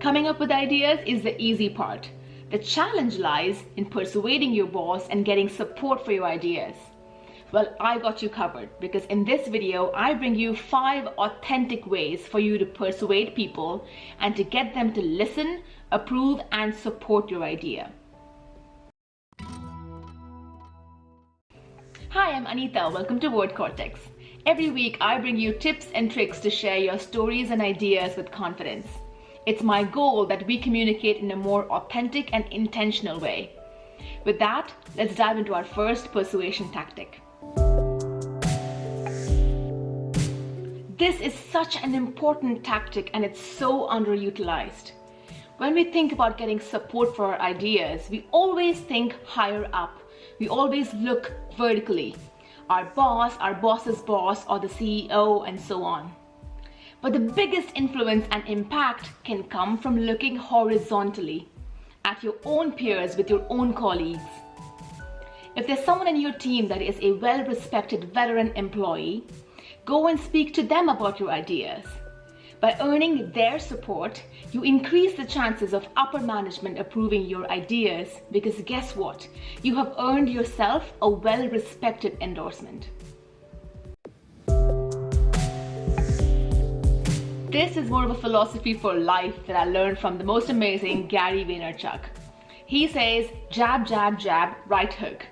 Coming up with ideas is the easy part. The challenge lies in persuading your boss and getting support for your ideas. Well, I got you covered, because in this video, I bring you 5 authentic ways for you to persuade people and to get them to listen, approve, and support your idea. Hi, I'm Anita. Welcome to Cortex. Every week, I bring you tips and tricks to share your stories and ideas with confidence. It's my goal that we communicate in a more authentic and intentional way. With that, let's dive into our first persuasion tactic. This is such an important tactic and it's so underutilized. When we think about getting support for our ideas, we always think higher up. We always look vertically. Our boss's boss, or the CEO, and so on. But the biggest influence and impact can come from looking horizontally at your own peers with your own colleagues. If there's someone in your team that is a well-respected veteran employee, go and speak to them about your ideas. By earning their support, you increase the chances of upper management approving your ideas, because guess what? You have earned yourself a well-respected endorsement. This is more of a philosophy for life that I learned from the most amazing Gary Vaynerchuk. He says, jab, jab, jab, right hook,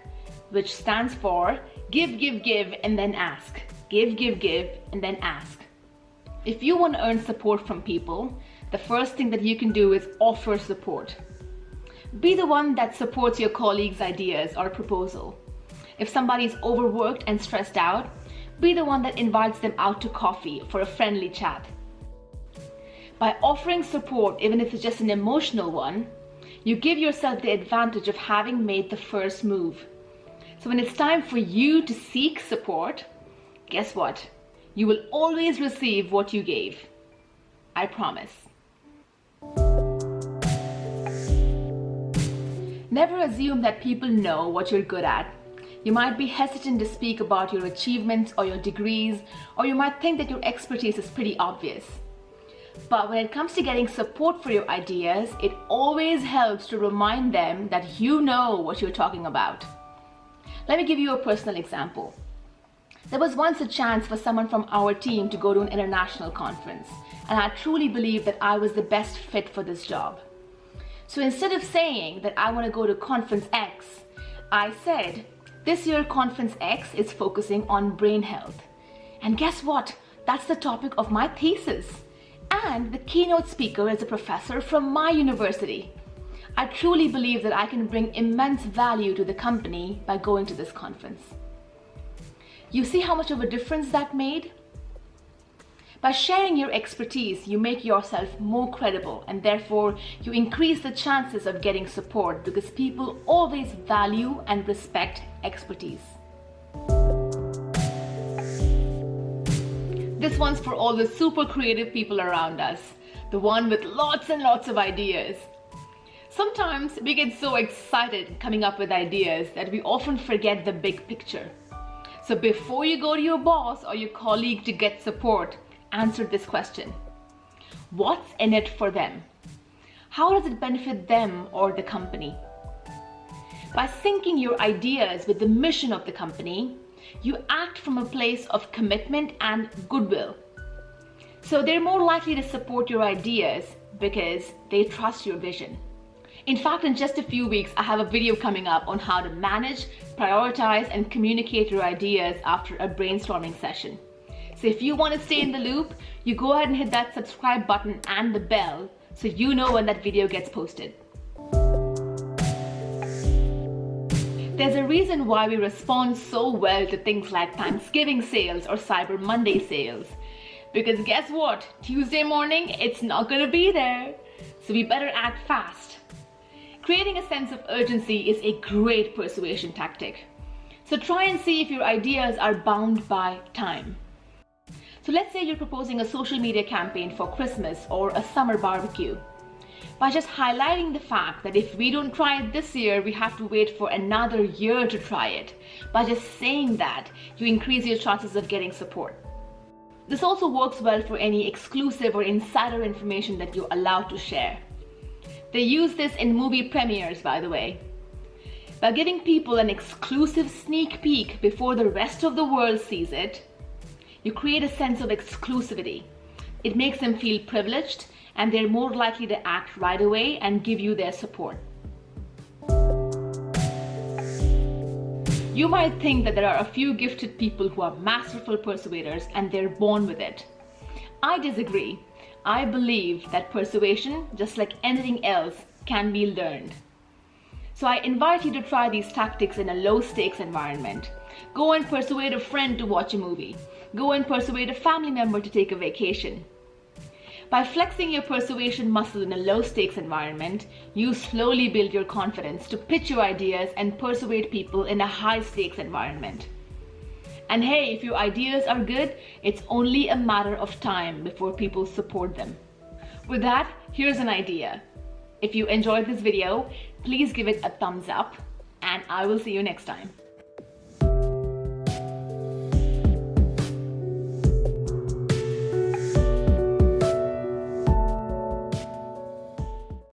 which stands for give, give, give, and then ask. Give, give, give, and then ask. If you want to earn support from people, the first thing that you can do is offer support. Be the one that supports your colleague's ideas or proposal. If somebody's overworked and stressed out, be the one that invites them out to coffee for a friendly chat. By offering support, even if it's just an emotional one, you give yourself the advantage of having made the first move. So when it's time for you to seek support, guess what? You will always receive what you gave. I promise. Never assume that people know what you're good at. You might be hesitant to speak about your achievements or your degrees, or you might think that your expertise is pretty obvious. But when it comes to getting support for your ideas, it always helps to remind them that you know what you're talking about. Let me give you a personal example. There was once a chance for someone from our team to go to an international conference, and I truly believed that I was the best fit for this job. So instead of saying that I want to go to conference X, I said, this year conference X is focusing on brain health. And guess what? That's the topic of my thesis. And the keynote speaker is a professor from my university. I truly believe that I can bring immense value to the company by going to this conference. You see how much of a difference that made? By sharing your expertise, you make yourself more credible, and therefore you increase the chances of getting support, because people always value and respect expertise. This one's for all the super creative people around us, the one with lots and lots of ideas. Sometimes we get so excited coming up with ideas that we often forget the big picture. So before you go to your boss or your colleague to get support, answer this question. What's in it for them? How does it benefit them or the company? By syncing your ideas with the mission of the company, you act from a place of commitment and goodwill. So they're more likely to support your ideas because they trust your vision. In fact, in just a few weeks, I have a video coming up on how to manage, prioritize, and communicate your ideas after a brainstorming session. So if you want to stay in the loop, you go ahead and hit that subscribe button and the bell so you know when that video gets posted. There's a reason why we respond so well to things like Thanksgiving sales or Cyber Monday sales. Because guess what? Tuesday morning, it's not going to be there. So we better act fast. Creating a sense of urgency is a great persuasion tactic. So try and see if your ideas are bound by time. So let's say you're proposing a social media campaign for Christmas or a summer barbecue. By just highlighting the fact that if we don't try it this year, we have to wait for another year to try it. By just saying that, you increase your chances of getting support. This also works well for any exclusive or insider information that you're allowed to share. They use this in movie premieres, by the way. By giving people an exclusive sneak peek before the rest of the world sees it, you create a sense of exclusivity. It makes them feel privileged, and they're more likely to act right away and give you their support. You might think that there are a few gifted people who are masterful persuaders and they're born with it. I disagree. I believe that persuasion, just like anything else, can be learned. So I invite you to try these tactics in a low-stakes environment. Go and persuade a friend to watch a movie. Go and persuade a family member to take a vacation. By flexing your persuasion muscle in a low-stakes environment, you slowly build your confidence to pitch your ideas and persuade people in a high-stakes environment. And hey, if your ideas are good, it's only a matter of time before people support them. With that, here's an idea. If you enjoyed this video, please give it a thumbs up, and I will see you next time.